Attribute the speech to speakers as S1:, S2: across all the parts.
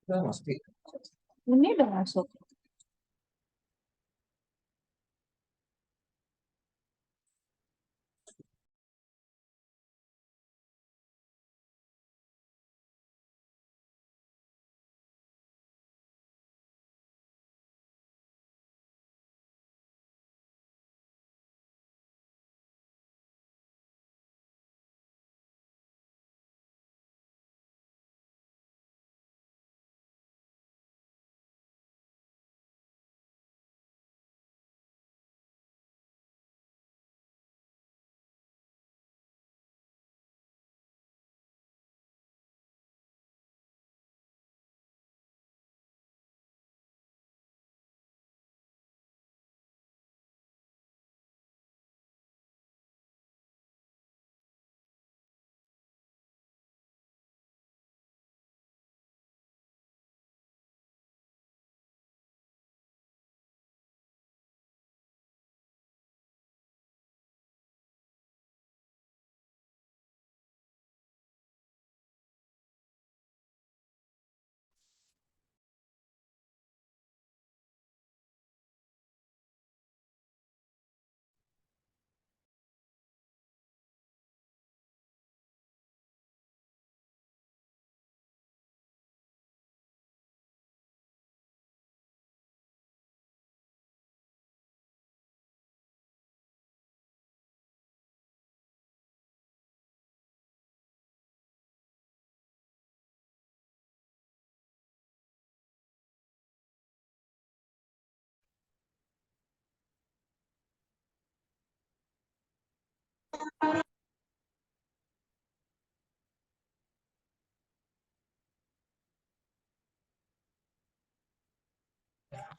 S1: Udah pasti.
S2: Ini udah masuk.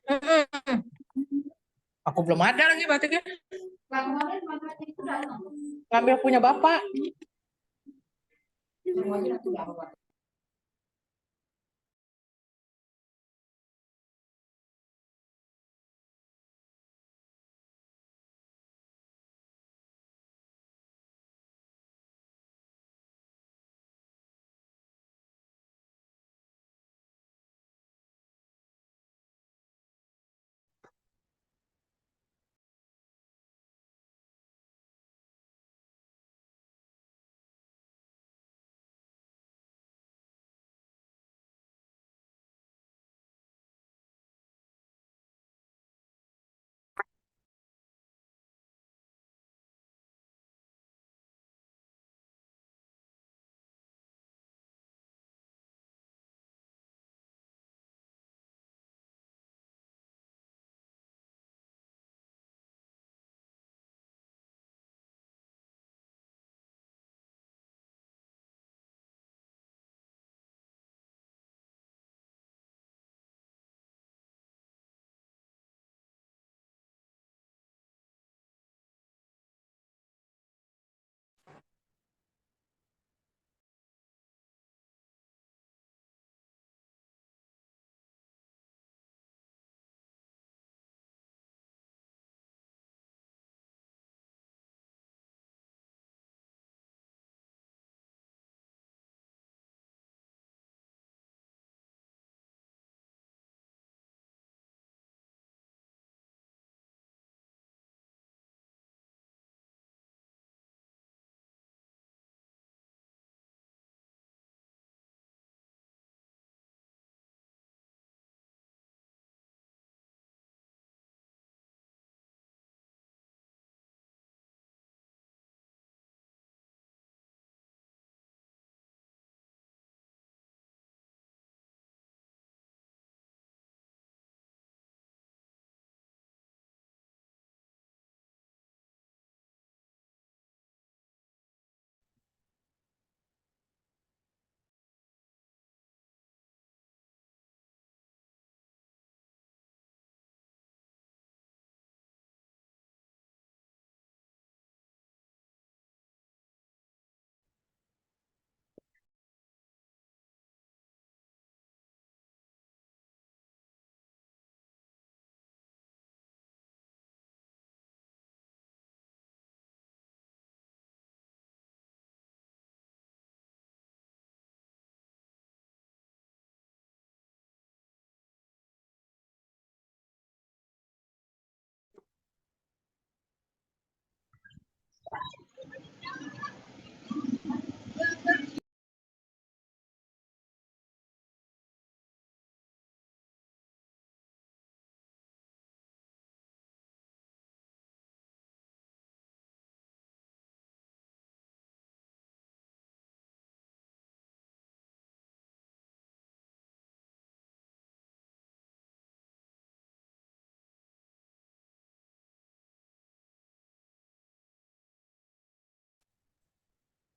S1: Mm-mm. Aku belum ada lagi batiknya. Ngambil punya bapak.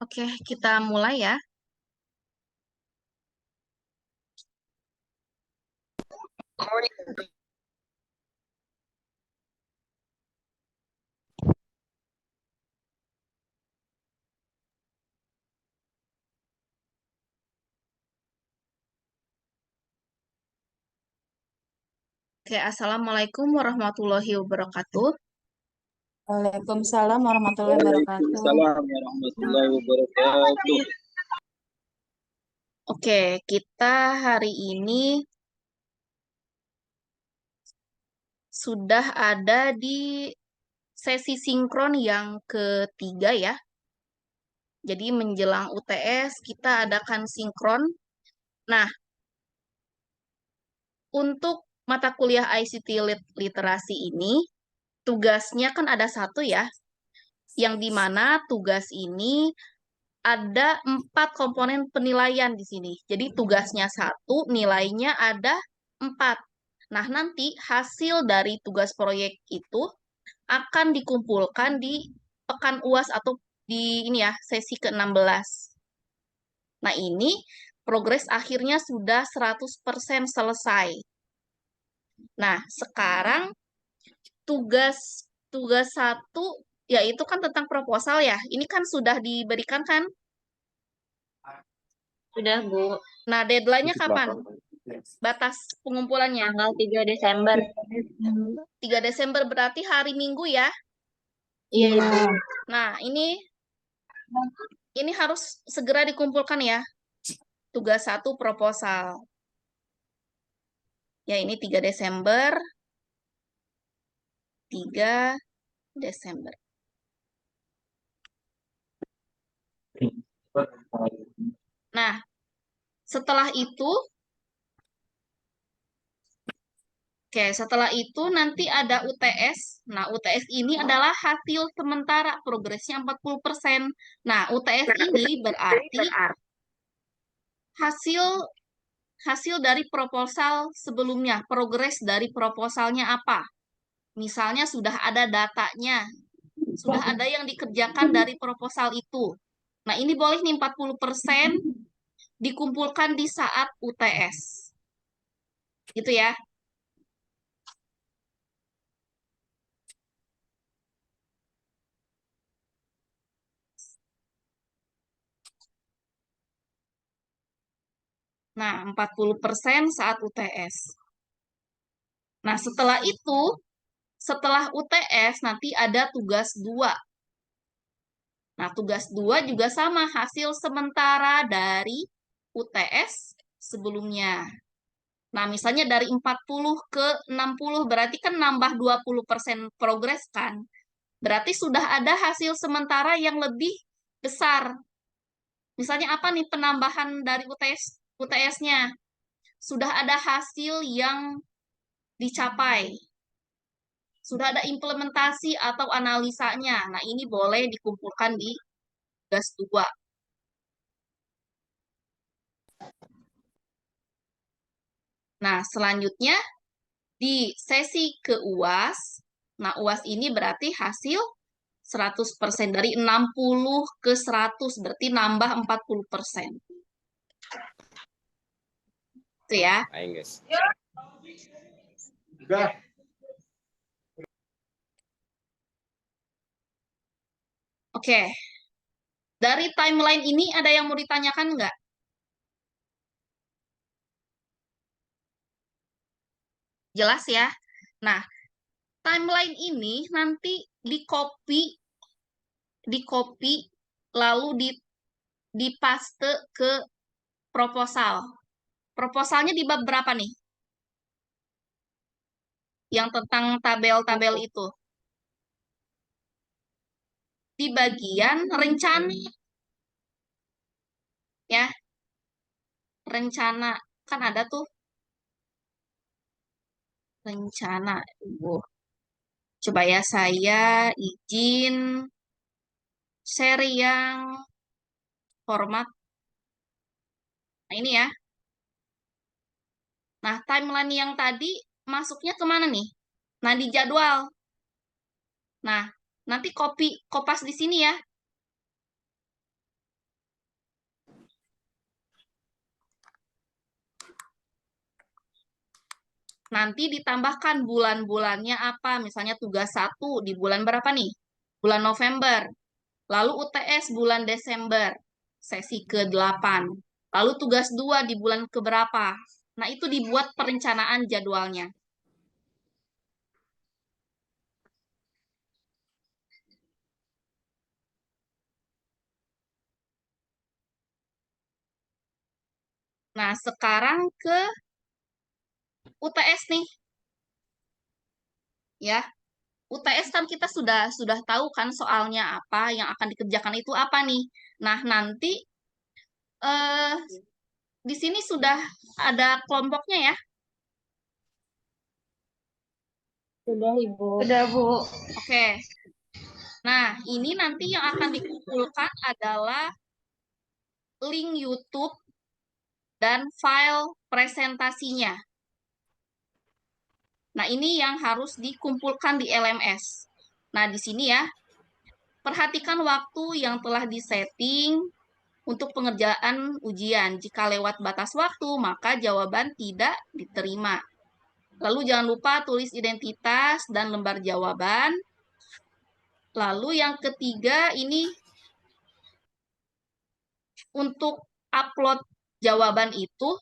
S3: Oke, kita mulai ya. Oke, Assalamualaikum warahmatullahi wabarakatuh.
S2: Waalaikumsalam warahmatullahi wabarakatuh.
S4: Waalaikumsalam warahmatullahi wabarakatuh.
S3: Oke, kita hari ini sudah ada di sesi sinkron yang ketiga ya. Jadi menjelang UTS kita adakan sinkron. Nah, untuk mata kuliah ICT Literasi ini, tugasnya kan ada satu ya, yang dimana tugas ini ada 4 komponen penilaian di sini. Jadi tugasnya satu, nilainya ada 4. Nah, nanti hasil dari tugas proyek itu akan dikumpulkan di pekan UAS atau di ini ya, sesi ke-16. Nah, ini progres akhirnya sudah 100% selesai. Nah, sekarang tugas tugas satu yaitu kan tentang proposal ya. Ini kan sudah diberikan kan?
S2: Sudah, Bu.
S3: Nah, deadline-nya kapan? Batas pengumpulannya?
S2: Tanggal 3 Desember.
S3: 3 Desember berarti hari Minggu ya.
S2: Iya, Ibu.
S3: Nah, ini harus segera dikumpulkan ya. Tugas satu proposal. Ya, ini 3 Desember. 3 Desember. Nah, setelah itu setelah itu nanti ada UTS. Nah, UTS ini adalah hasil sementara, progresnya 40%. Nah, UTS ini berarti hasil hasil dari proposal sebelumnya, progres dari proposalnya apa. Misalnya sudah ada datanya, sudah ada yang dikerjakan dari proposal itu. Nah, ini boleh nih 40% dikumpulkan di saat UTS. Gitu ya. Nah, 40% saat UTS. Nah, setelah UTS nanti ada tugas 2. Nah, tugas 2 juga sama, hasil sementara dari UTS sebelumnya. Nah, misalnya dari 40 ke 60 berarti kan nambah 20% progres kan. Berarti sudah ada hasil sementara yang lebih besar. Misalnya apa nih penambahan dari UTS-nya? Sudah ada hasil yang dicapai. Sudah ada implementasi atau analisanya. Nah, ini boleh dikumpulkan di tugas 2. Nah, selanjutnya di sesi ke UAS. Nah, UAS ini berarti hasil 100% dari 60 ke 100 berarti nambah 40%. Itu ya.
S4: Ayo, guys.
S3: Oke. Dari timeline ini ada yang mau ditanyakan nggak? Jelas ya? Nah, timeline ini nanti di copy lalu dipaste ke proposal. Proposalnya di bab berapa nih? Yang tentang tabel-tabel itu. di bagian rencana ya. Rencana kan ada tuh rencana. Ibu. Coba ya saya izin share yang format. Nah, ini ya. Nah, timeline yang tadi masuknya kemana nih? Nah, di jadwal. Nah, nanti kopas di sini ya. Nanti ditambahkan bulan-bulannya apa. Misalnya tugas 1 di bulan berapa nih? Bulan November. Lalu UTS bulan Desember, sesi ke-8. Lalu tugas 2 di bulan keberapa? Nah, itu dibuat perencanaan jadwalnya. Nah, sekarang ke UTS nih. Ya, UTS kan kita sudah tahu kan soalnya apa, yang akan dikerjakan itu apa nih. Nah, nanti eh di sini sudah ada kelompoknya ya.
S2: Sudah, Ibu.
S5: Sudah, Bu.
S3: Oke. Nah, ini nanti yang akan dikumpulkan adalah link YouTube dan file presentasinya. Nah, ini yang harus dikumpulkan di LMS. Nah, di sini ya, perhatikan waktu yang telah disetting untuk pengerjaan ujian. Jika lewat batas waktu, maka jawaban tidak diterima. Lalu jangan lupa tulis identitas dan lembar jawaban. Lalu yang ketiga ini untuk upload jawaban itu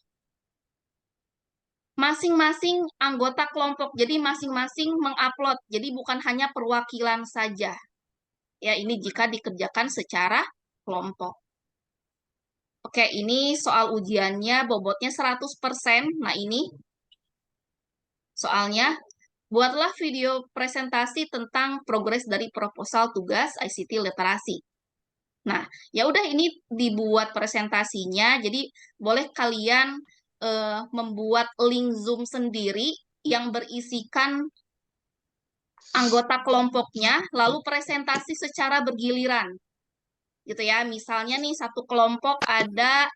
S3: masing-masing anggota kelompok. Jadi masing-masing mengupload. Jadi bukan hanya perwakilan saja. Ya, ini jika dikerjakan secara kelompok. Oke, ini soal ujiannya bobotnya 100%. Nah, ini soalnya buatlah video presentasi tentang progres dari proposal tugas ICT literasi. Nah, ya udah ini dibuat presentasinya. Jadi boleh kalian membuat link Zoom sendiri yang berisikan anggota kelompoknya, lalu presentasi secara bergiliran. Gitu ya. Misalnya nih satu kelompok ada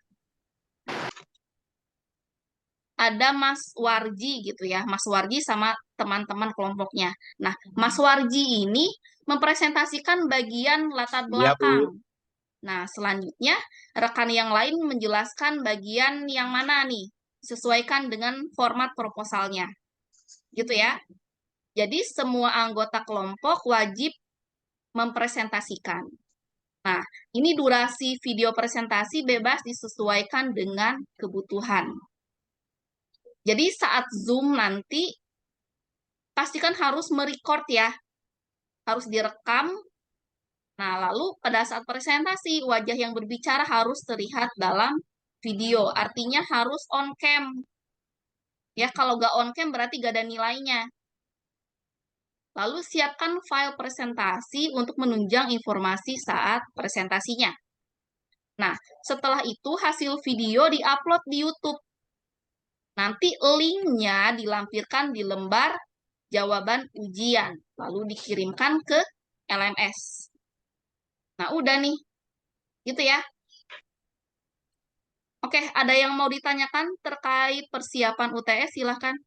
S3: Mas Warji gitu ya. Mas Warji sama teman-teman kelompoknya. Nah, Mas Warji ini mempresentasikan bagian latar
S4: Iya, Bu.
S3: belakang. Nah, selanjutnya rekan yang lain menjelaskan bagian yang mana nih, sesuaikan dengan format proposalnya. Gitu ya. Jadi semua anggota kelompok wajib mempresentasikan. Nah, ini durasi video presentasi bebas disesuaikan dengan kebutuhan. Jadi saat Zoom nanti, pastikan harus merecord ya. Harus direkam. Nah, lalu pada saat presentasi, wajah yang berbicara harus terlihat dalam video. Artinya harus on cam. Ya, kalau nggak on cam berarti nggak ada nilainya. Lalu siapkan file presentasi untuk menunjang informasi saat presentasinya. Nah, setelah itu hasil video diupload di YouTube. Nanti linknya dilampirkan di lembar jawaban ujian, lalu dikirimkan ke LMS. Nah, udah nih. Gitu ya. Oke, ada yang mau ditanyakan terkait persiapan UTS? Silahkan.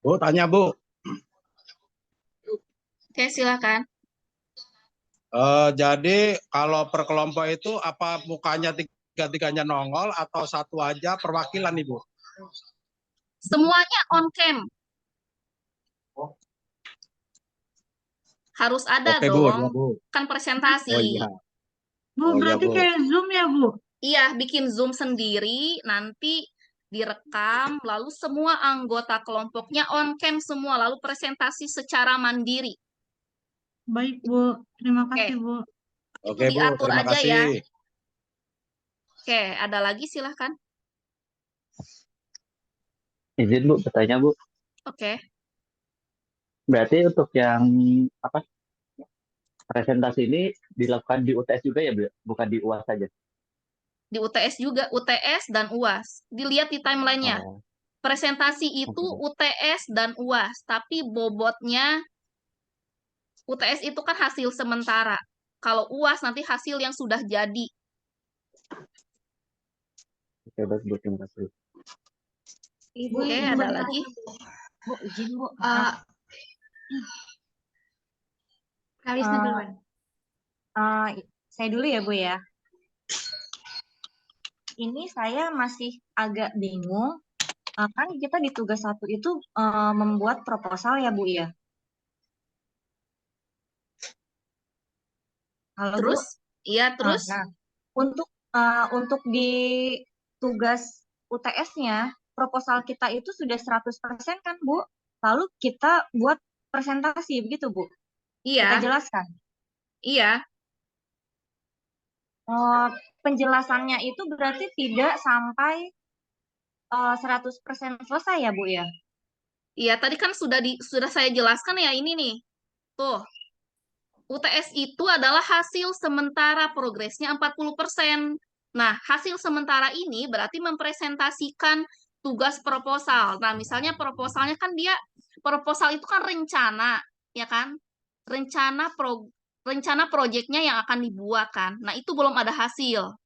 S4: Bu, tanya, Bu.
S3: Oke, silahkan.
S4: Jadi kalau per kelompok itu apa mukanya tiga-tiganya nongol atau satu aja perwakilan, Ibu?
S3: Semuanya on cam. Harus ada
S4: Oke, Bu,
S3: dong.
S4: ya, Bu.
S3: Kan presentasi.
S4: Oh iya.
S5: Bu,
S4: Oh, iya,
S5: berarti
S4: Bu.
S5: kayak Zoom ya, Bu?
S3: Iya, bikin Zoom sendiri, nanti direkam, lalu semua anggota kelompoknya on cam semua, lalu presentasi secara mandiri.
S5: Baik, Bu. Terima
S3: Oke,
S5: kasih, Bu.
S3: itu
S4: Oke, Bu,
S3: diatur
S4: terima
S3: aja ya.
S4: kasih.
S3: Oke, ada lagi silahkan.
S6: Izin Bu, bertanya Bu.
S3: Oke,
S6: Berarti untuk yang apa presentasi ini dilakukan di UTS juga ya, Bu? Bukan di UAS saja?
S3: Di UTS juga, UTS dan UAS. Dilihat di timelinenya.
S6: Oh,
S3: Presentasi itu
S6: oke.
S3: UTS dan UAS, tapi bobotnya UTS itu kan hasil sementara. Kalau UAS nanti hasil yang sudah jadi.
S6: Oke, baik, Bu. Terima kasih.
S2: Ibu
S3: Oke,
S2: izin
S3: ada
S2: bertanya,
S3: lagi?
S2: Bu, izin Bu.
S7: Kalisna
S2: Eh,
S7: duluan.
S2: saya dulu ya Bu ya. Ini saya masih agak bingung. Kan kita di tugas 1 itu membuat proposal ya Bu ya. Halo Bu.
S3: Terus? Iya, terus?
S2: Nah, untuk di tugas UTS-nya, proposal kita itu sudah 100% kan Bu? Lalu kita buat presentasi begitu Bu? Kita
S3: Iya,
S2: jelaskan.
S3: iya.
S2: Penjelasannya itu berarti tidak sampai 100% selesai ya Bu ya?
S3: Iya, tadi kan sudah saya jelaskan ya ini nih. Tuh, UTS itu adalah hasil sementara progresnya 40%. Nah, hasil sementara ini berarti mempresentasikan tugas proposal. Nah, misalnya proposalnya kan proposal itu kan rencana, ya kan? Rencana proyeknya yang akan dibuat kan. Nah, itu belum ada hasil.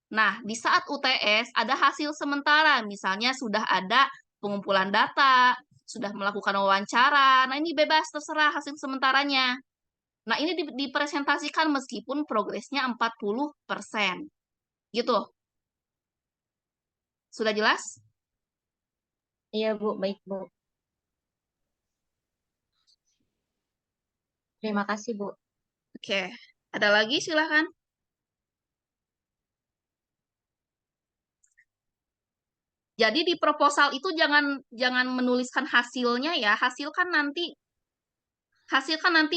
S3: Nah, di saat UTS ada hasil sementara, misalnya sudah ada pengumpulan data, sudah melakukan wawancara. Nah, ini bebas terserah hasil sementaranya. Nah, ini dipresentasikan meskipun progresnya 40%. Gitu. Sudah jelas?
S2: Iya Bu, baik Bu. Terima kasih Bu.
S3: Oke. Ada lagi silakan. Jadi di proposal itu jangan menuliskan hasilnya ya. Hasil kan nanti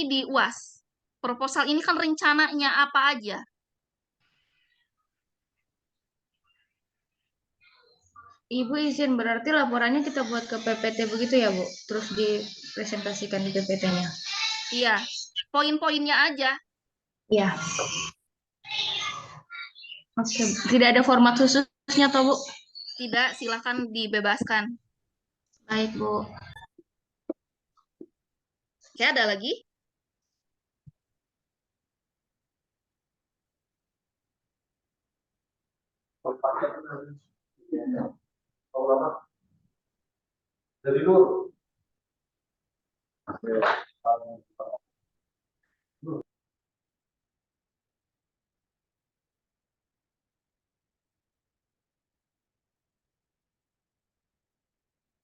S3: di UAS. Proposal ini kan rencananya apa aja.
S7: Ibu izin berarti laporannya kita buat ke PPT begitu ya Bu? Terus dipresentasikan di PPT-nya.
S3: Iya, poin-poinnya aja.
S7: Iya. Oke, tidak ada format khususnya toh Bu?
S3: Tidak, silakan dibebaskan.
S7: Baik Bu.
S3: Oke, ada lagi?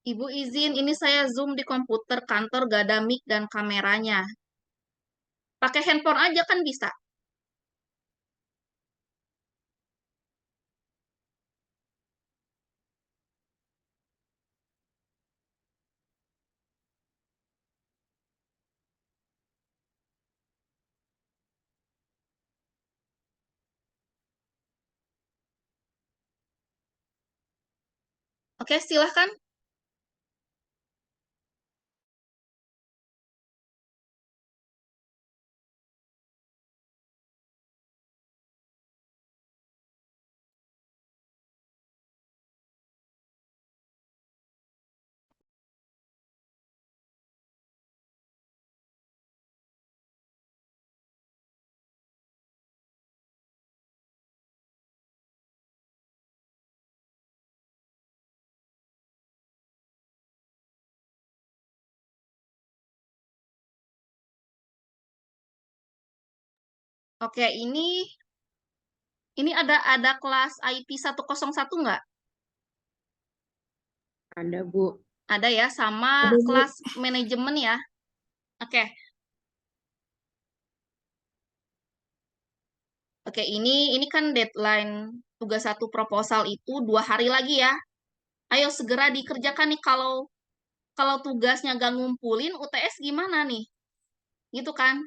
S3: Ibu izin, ini saya Zoom di komputer kantor, gak ada mic dan kameranya. Pakai handphone aja kan bisa. Oke, silahkan. Oke, ini ada kelas IT 101 nggak?
S2: Ada Bu.
S3: Ada ya, sama
S2: Ada, Bu.
S3: kelas manajemen ya. Oke. Oke, ini kan deadline tugas 1 proposal itu 2 hari lagi ya. Ayo segera dikerjakan nih kalau tugasnya gak ngumpulin UTS gimana nih? Gitu kan?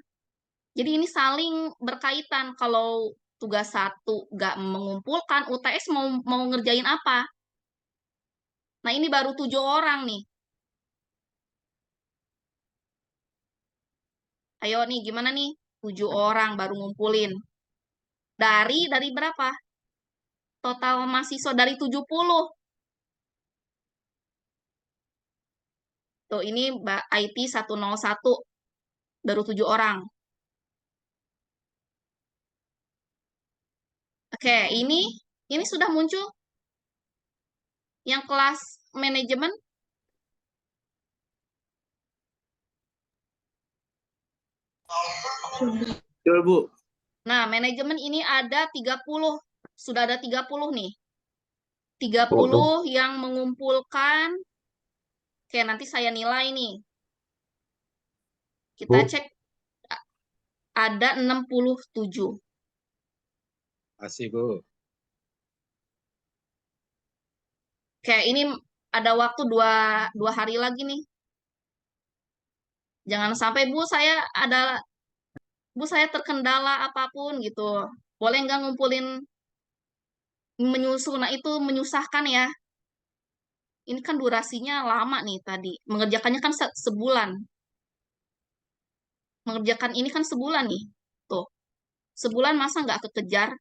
S3: Jadi ini saling berkaitan. Kalau tugas 1 gak mengumpulkan, UTS mau ngerjain apa? Nah, ini baru 7 orang nih. Ayo nih, gimana nih? 7 orang baru ngumpulin. Dari berapa? Total mahasiswa dari 70. Tuh, ini IT 101. Baru 7 orang. Oke, ini sudah muncul yang kelas manajemen.
S8: Betul, Bu.
S3: Nah, manajemen ini ada 30. Sudah ada 30 nih. 30 yang mengumpulkan. Oke, nanti saya nilai nih. Kita
S8: Bu.
S3: cek ada 67.
S4: Masih, Bu.
S3: Oke, ini ada waktu dua hari lagi nih. Jangan sampai Bu saya terkendala apapun gitu. Boleh nggak ngumpulin menyusun? Nah, itu menyusahkan ya. Ini kan durasinya lama nih tadi. Mengerjakannya kan sebulan. Mengerjakan ini kan sebulan nih. Tuh, sebulan masa nggak kekejar?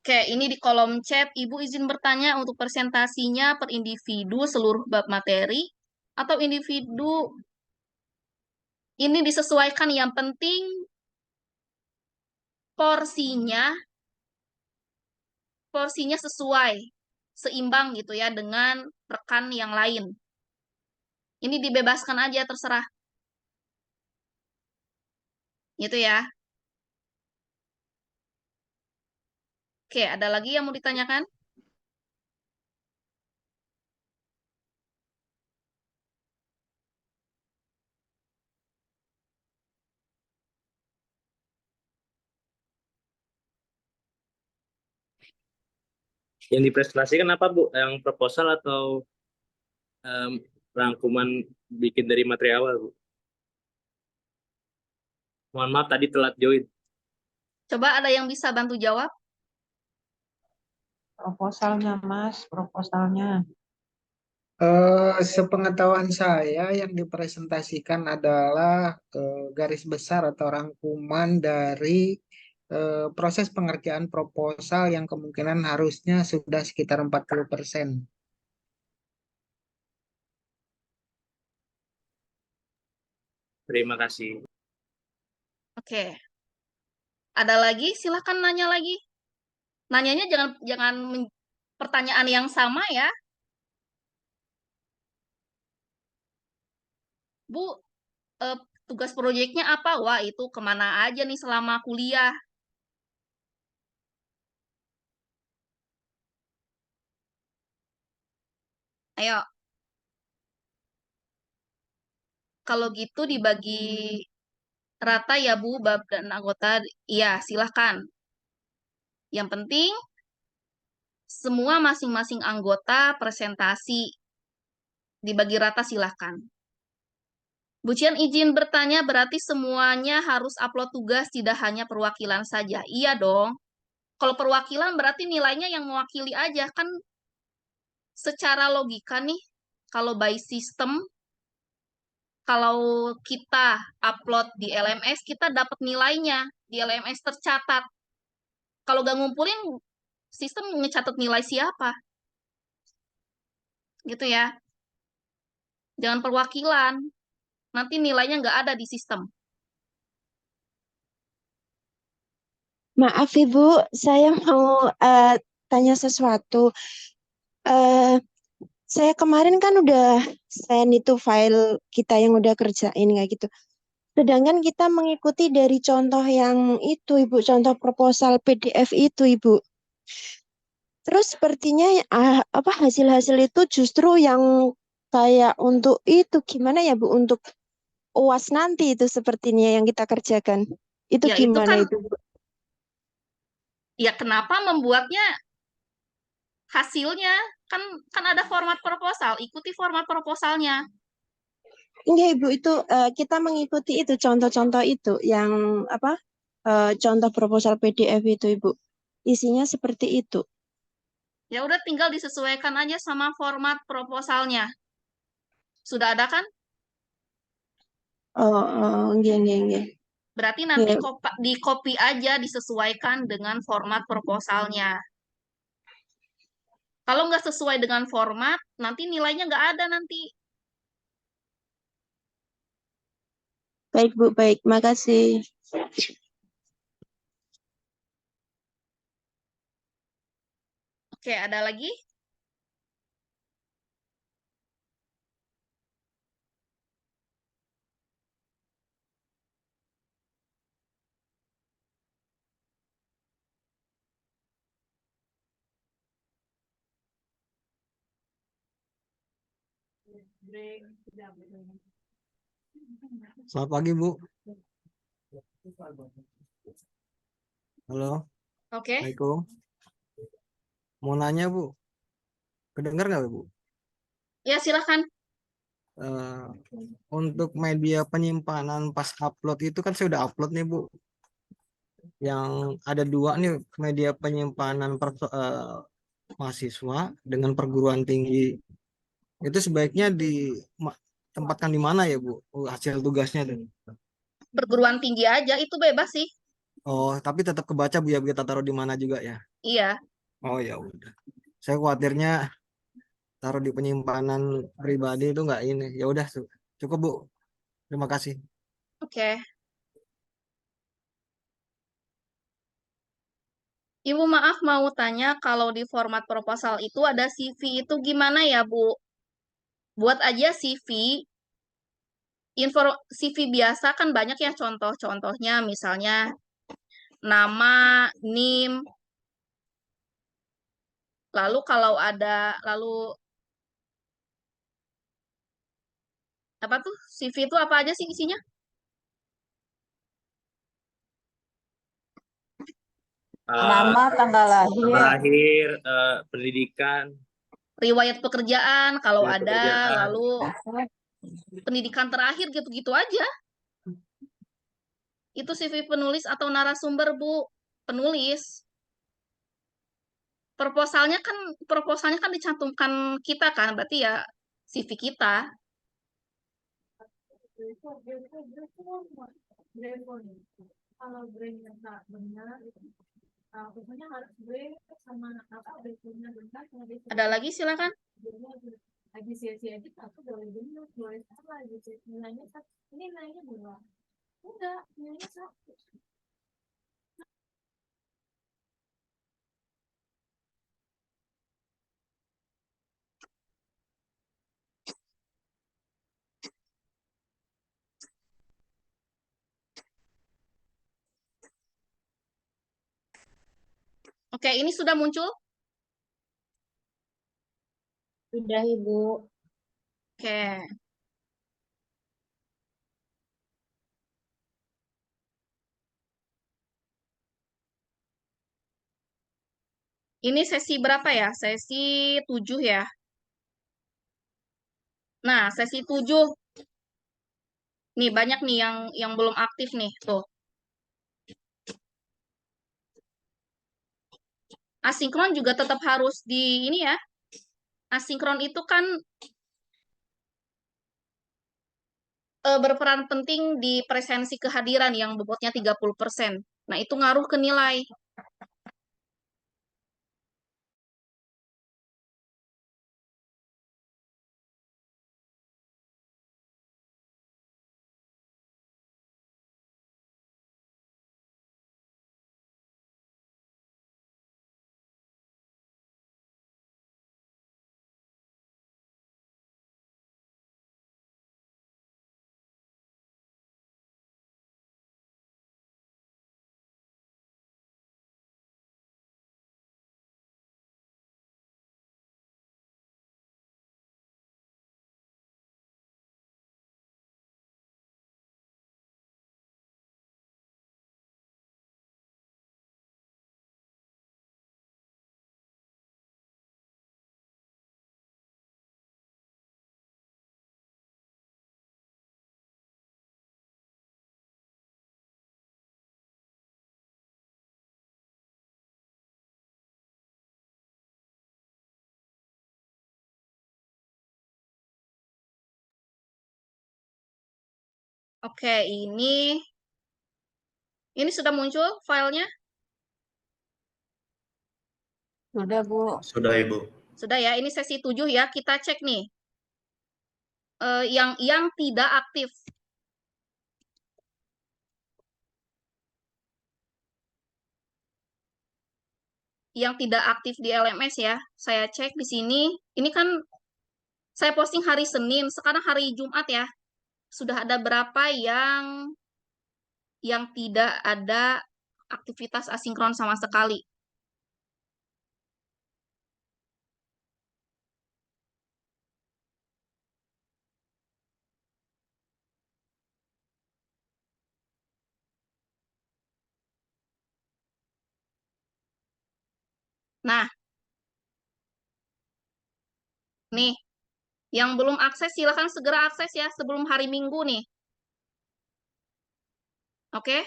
S3: Oke, ini di kolom chat, Ibu izin bertanya untuk presentasinya per individu seluruh bab materi atau individu ini disesuaikan, yang penting porsinya sesuai, seimbang gitu ya dengan rekan yang lain. Ini dibebaskan aja, terserah. Gitu ya. Oke, ada lagi yang mau ditanyakan?
S8: Yang dipresentasikan apa, Bu? Yang proposal atau rangkuman bikin dari materi awal, Bu? Mohon maaf tadi telat join.
S3: Coba ada yang bisa bantu jawab?
S1: Proposalnya, Mas, proposalnya.
S9: Sepengetahuan saya yang dipresentasikan adalah garis besar atau rangkuman dari proses pengerjaan proposal yang kemungkinan harusnya sudah sekitar 40%.
S8: Terima kasih.
S3: Oke. Ada lagi? Silahkan nanya lagi. Nanyanya jangan pertanyaan yang sama ya. Bu, tugas proyeknya apa? Wah, itu kemana aja nih selama kuliah? Ayo. Kalau gitu dibagi rata ya Bu, bab dan anggota. Iya, silahkan. Yang penting semua masing-masing anggota presentasi. Dibagi rata silahkan. Bu Cian izin bertanya, berarti semuanya harus upload tugas, tidak hanya perwakilan saja. Iya dong. Kalau perwakilan berarti nilainya yang mewakili aja. Kan secara logika nih, kalau by system, kalau kita upload di LMS, kita dapat nilainya. Di LMS tercatat. Kalau gak ngumpulin, sistem ngecatat nilai siapa? Gitu ya. Jangan perwakilan. Nanti nilainya nggak ada di sistem.
S10: Maaf Ibu, saya mau tanya sesuatu. Saya kemarin kan udah send itu file kita yang udah kerjain kayak gitu. Sedangkan kita mengikuti dari contoh yang itu Ibu, contoh proposal PDF itu Ibu. Terus sepertinya apa hasil-hasil itu justru yang kayak untuk itu gimana ya Bu, untuk UAS nanti itu sepertinya yang kita kerjakan. Itu
S3: Ya, itu
S10: gimana
S3: kan,
S10: itu Bu?
S3: ya kenapa membuatnya hasilnya kan ada format proposal, ikuti format proposalnya.
S10: Enggak Ibu, itu kita mengikuti itu contoh-contoh itu yang apa contoh proposal PDF itu Ibu. Isinya seperti itu.
S3: Ya udah tinggal disesuaikan aja sama format proposalnya. Sudah ada kan?
S10: Oh, oh, nggih, nggih, nggih.
S3: Berarti nanti
S10: Ya,
S3: di copy aja disesuaikan dengan format proposalnya. Kalau nggak sesuai dengan format, nanti nilainya nggak ada nanti.
S10: baik Bu, baik. Makasih.
S3: Oke, ada lagi?
S11: Selamat pagi, Bu. Halo,
S3: Oke.
S11: Assalamualaikum. Mau nanya, Bu. Kedengar nggak, Bu?
S3: Ya, silakan.
S11: Eh, untuk media penyimpanan pas upload itu kan saya udah upload nih, Bu. Yang ada dua nih media penyimpanan mahasiswa dengan perguruan tinggi. Itu sebaiknya tempatkan di mana ya, Bu? Hasil tugasnya tuh.
S3: Perguruan tinggi aja, itu bebas sih.
S11: Oh, tapi tetap kebaca, Bu, ya kita taruh di mana juga ya.
S3: Iya.
S11: Oh ya udah. Saya khawatirnya taruh di penyimpanan pribadi itu nggak ini. Ya udah, cukup Bu. Terima kasih.
S3: Oke. Ibu maaf mau tanya kalau di format proposal itu ada CV itu gimana ya, Bu? Buat aja CV, CV biasa kan banyak ya contoh-contohnya, misalnya nama, NIM, lalu kalau ada, lalu apa tuh, CV itu apa aja sih isinya?
S8: Nama,
S1: tanggal
S8: tanggal lahir, pendidikan,
S3: Riwayat pekerjaan, kalau
S8: riwayat
S3: ada,
S8: pekerjaan.
S3: lalu pendidikan terakhir gitu-gitu aja. Itu CV penulis atau narasumber, Bu. Penulis. Proposalnya kan dicantumkan kita kan, berarti ya CV kita. Ada lagi silakan. Oke, ini sudah muncul?
S7: Sudah, Ibu.
S3: Oke. Ini sesi berapa ya? Sesi 7 ya. Nah, sesi 7 nih banyak nih yang belum aktif nih, tuh. Asinkron juga tetap harus di ini ya. Asinkron itu kan berperan penting di presensi kehadiran yang bobotnya 30%. Nah, itu ngaruh ke nilai. Oke, ini sudah muncul filenya?
S10: Sudah, Bu.
S8: Sudah, Ibu.
S3: Sudah ya, ini sesi 7 ya. Kita cek nih. Yang tidak aktif. Yang tidak aktif di LMS ya. Saya cek di sini. Ini kan saya posting hari Senin, sekarang hari Jumat ya. Sudah ada berapa yang tidak ada aktivitas asinkron sama sekali? Nah, nih, yang belum akses silahkan segera akses ya sebelum hari Minggu nih. Oke?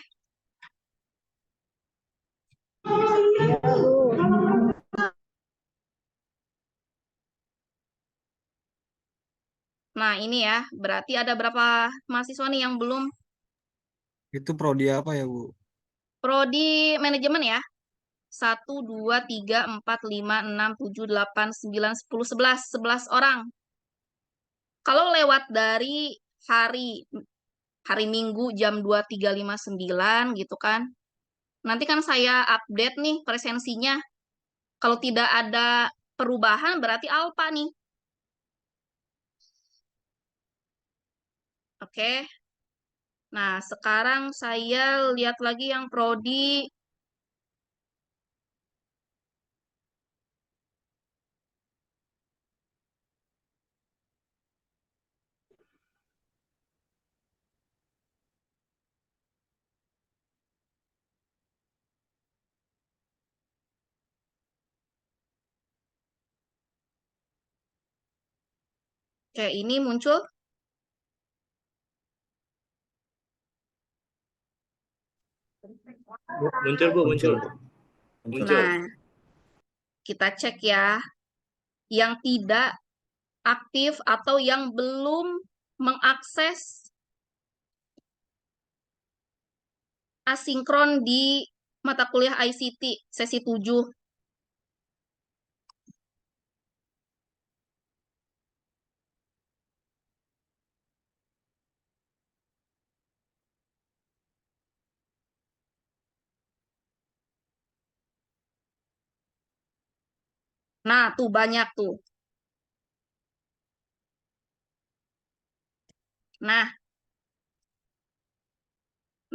S3: Nah, ini ya, berarti ada berapa mahasiswa nih yang belum
S11: Itu prodi apa ya, Bu?
S3: prodi manajemen ya? 1, 2, 3, 4, 5, 6, 7, 8, 9, 10, 11. 11 orang. Kalau lewat dari hari Minggu jam 23.59 gitu kan. Nanti kan saya update nih presensinya. Kalau tidak ada perubahan berarti alpha nih. Oke. Nah, sekarang saya lihat lagi yang prodi. Oke, ini muncul.
S8: Muncul, Bu, muncul. Muncul.
S3: Nah, kita cek ya. Yang tidak aktif atau yang belum mengakses asinkron di mata kuliah ICT sesi 7. Nah, tuh banyak tuh. Nah,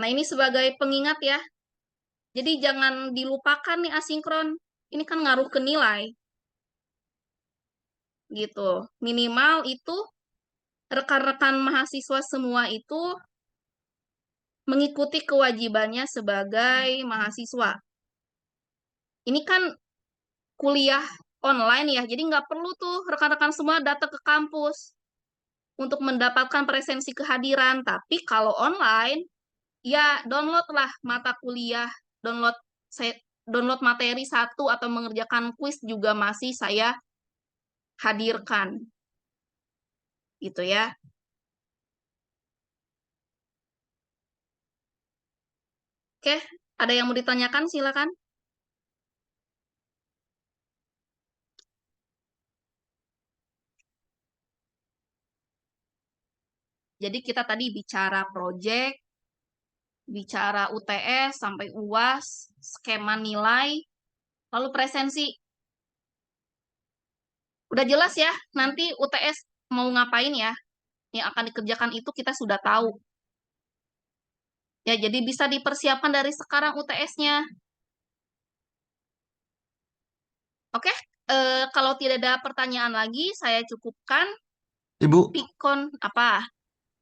S3: ini sebagai pengingat ya. Jadi jangan dilupakan nih asinkron. Ini kan ngaruh ke nilai. Gitu. Minimal itu rekan-rekan mahasiswa semua itu mengikuti kewajibannya sebagai mahasiswa. Ini kan kuliah online ya, jadi nggak perlu tuh rekan-rekan semua datang ke kampus untuk mendapatkan presensi kehadiran. Tapi kalau online, ya download lah mata kuliah, download materi satu atau mengerjakan kuis juga masih saya hadirkan. Gitu ya. Oke, ada yang mau ditanyakan silakan. Jadi kita tadi bicara project, bicara UTS sampai UAS, skema nilai, lalu presensi. Udah jelas ya, nanti UTS mau ngapain ya? Yang akan dikerjakan itu kita sudah tahu. Ya, jadi bisa dipersiapkan dari sekarang UTS-nya. Oke, kalau tidak ada pertanyaan lagi, saya cukupkan.
S12: Ibu,
S3: Pikon apa?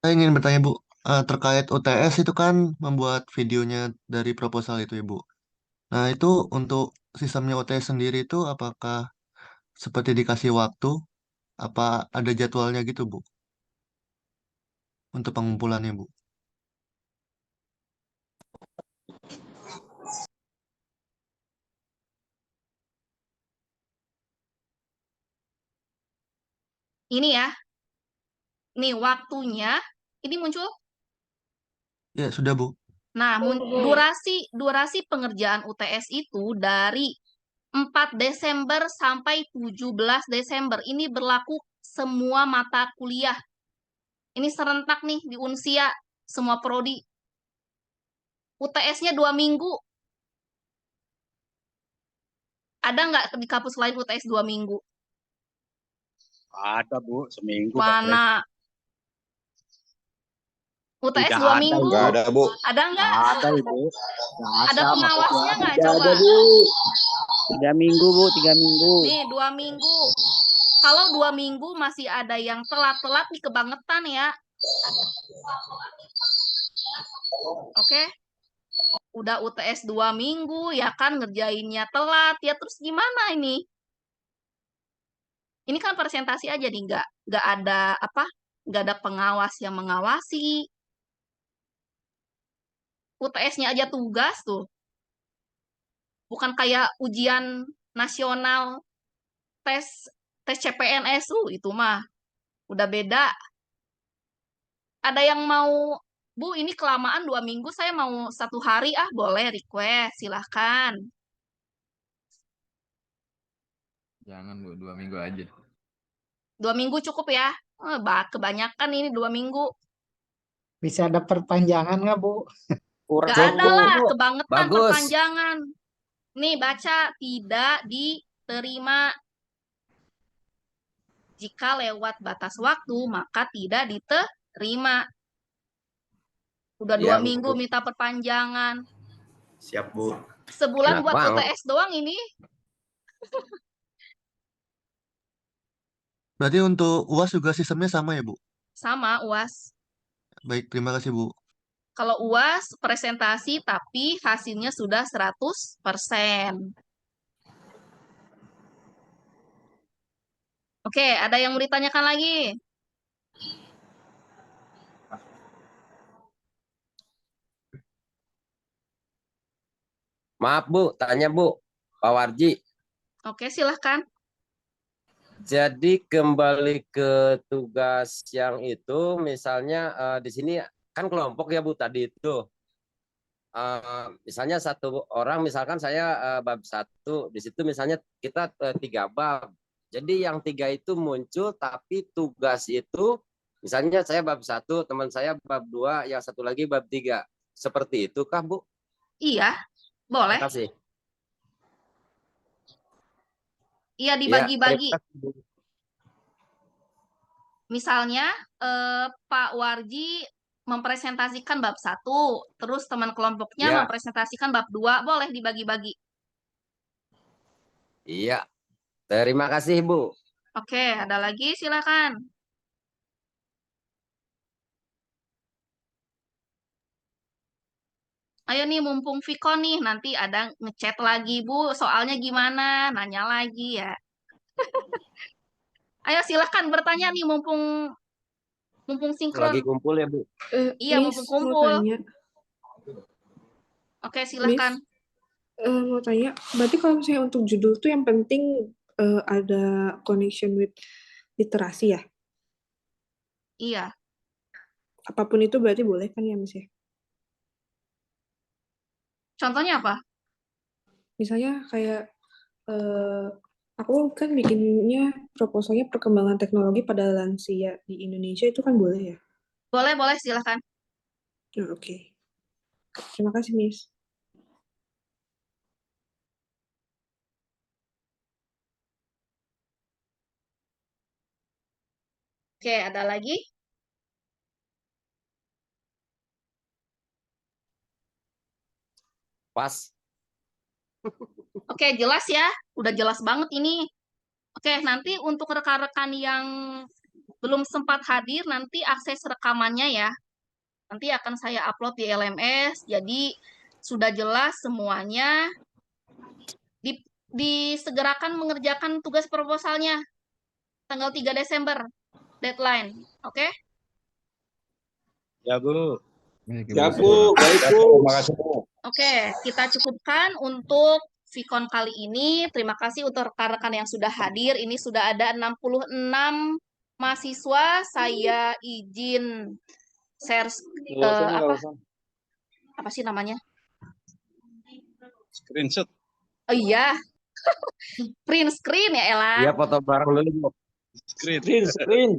S12: saya ingin bertanya Bu, terkait UTS itu kan membuat videonya dari proposal itu Ibu. Nah itu untuk sistemnya UTS sendiri itu apakah seperti dikasih waktu, apa ada jadwalnya gitu Bu, untuk pengumpulannya Bu?
S3: Ini ya, nih waktunya, ini muncul.
S12: Ya, sudah, Bu.
S3: Nah, durasi pengerjaan UTS itu dari 4 Desember sampai 17 Desember. Ini berlaku semua mata kuliah. Ini serentak nih di Unsia, semua prodi. UTS-nya 2 minggu. Ada nggak di kampus lain UTS 2 minggu?
S4: Ada, Bu, seminggu.
S3: Mana? UTS
S4: Tidak
S3: 2
S4: ada,
S3: minggu?
S4: Ibu. Nggak ada, Bu.
S3: Ada nggak?
S4: Ada, Ibu.
S3: Ada pengawasnya nggak?
S13: Tidak
S3: Coba.
S13: ada, Bu. 3 minggu, Bu, 3 minggu.
S3: Nih, 2 minggu. Kalau 2 minggu masih ada yang telat-telat nih kebangetan ya. Oke? Udah UTS 2 minggu, ya kan ngerjainnya telat. Ya terus gimana ini? Ini kan presentasi aja nih, nggak ada apa? Nggak ada pengawas yang mengawasi. UTS-nya aja tugas tuh. Bukan kayak ujian nasional tes CPNS itu mah udah beda. Ada yang mau, Bu, ini kelamaan 2 minggu, saya mau 1 hari, boleh request, silahkan.
S14: Jangan, Bu, 2 minggu aja.
S3: 2 minggu cukup ya? Kebanyakan ini 2 minggu.
S9: Bisa ada perpanjangan nggak, Bu?
S3: Gak ada lah, kebangetan perpanjangan. Nih, baca, tidak diterima. Jika lewat batas waktu, maka tidak diterima. Udah 2 minggu minta perpanjangan.
S15: Siap, Bu.
S3: Sebulan
S15: Enak
S3: buat
S15: banget.
S3: UTS doang ini.
S12: Berarti untuk UAS juga sistemnya sama ya, Bu?
S3: Sama, UAS.
S12: Baik, terima kasih, Bu.
S3: Kalau UAS presentasi tapi hasilnya sudah 100%. Oke, ada yang mau ditanyakan lagi?
S15: Maaf, Bu, tanya, Bu. Pak Warji.
S3: Oke, silahkan.
S15: Jadi kembali ke tugas yang itu, misalnya di sini kan kelompok ya, Bu, tadi itu. Misalnya satu orang, misalkan saya bab 1, di situ misalnya kita 3 bab. Jadi yang 3 itu muncul, tapi tugas itu, misalnya saya bab 1, teman saya bab 2, yang satu lagi bab 3. Seperti itu kah, Bu?
S3: Iya, boleh.
S15: Terima kasih.
S3: Iya,
S15: Ya,
S3: dibagi-bagi.
S15: terima kasih, Bu.
S3: Misalnya, Pak Warji mempresentasikan bab 1, terus teman kelompoknya
S15: Ya.
S3: mempresentasikan bab 2, boleh dibagi-bagi.
S15: Iya, terima kasih, Bu.
S3: Oke, ada lagi? Silakan. Ayo nih, mumpung Viko nih, nanti ada ngechat lagi, Bu, soalnya gimana? Nanya lagi ya. Ayo silakan bertanya nih, mumpung sinkron.
S15: Lagi kumpul ya, Bu.
S3: Iya,
S16: Miss,
S3: mumpung
S16: mau
S3: kumpul.
S16: tanya.
S3: Oke, silakan.
S16: Mau tanya, berarti kalau misalnya untuk judul tuh yang penting ada connection with literasi ya?
S3: Iya.
S16: Apapun itu berarti boleh kan ya, Miss ya?
S3: Contohnya apa?
S16: Misalnya kayak aku kan bikinnya proposalnya perkembangan teknologi pada lansia di Indonesia, itu kan boleh ya?
S3: Boleh, boleh, silakan.
S16: Oke. Terima kasih, Miss.
S3: Oke, ada lagi?
S15: Pas.
S3: Oke, jelas ya. Udah jelas banget ini. Oke, nanti untuk rekan-rekan yang belum sempat hadir, nanti akses rekamannya ya. Nanti akan saya upload di LMS. Jadi, sudah jelas semuanya. Disegerakan mengerjakan tugas proposalnya. Tanggal 3 Desember. Deadline. Oke?
S4: Ya, Bu.
S13: Ya, Bu. Baik, Bu.
S4: Terima kasih, Bu.
S3: Oke, kita cukupkan untuk Vkon kali ini. Terima kasih untuk rekan-rekan yang sudah hadir. Ini sudah ada 66 mahasiswa. Saya izin share apa sih namanya?
S4: Screenshot.
S3: Oh iya, print screen ya Ella.
S15: Iya, foto bareng dulu, Bu.
S13: Screen.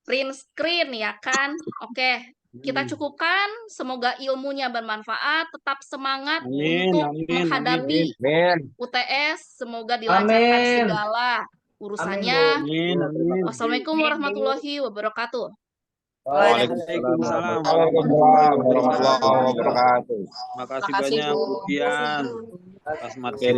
S3: Print screen ya kan? Oke, kita cukupkan. Semoga ilmunya bermanfaat. Tetap semangat
S13: Amin,
S3: untuk
S13: amin,
S3: menghadapi
S15: Amin.
S3: UTS. Semoga dilancarkan
S1: Amin.
S3: segala
S1: Amin,
S3: urusannya.
S1: Bu.
S13: Amin, amin.
S3: Wassalamualaikum warahmatullahi wabarakatuh.
S13: Waalaikumsalam
S1: Waalaikumsalam warahmatullahi wabarakatuh.
S13: Makasih
S3: Makasih,
S13: banyak
S3: Bu.
S13: Bu Dian atas materi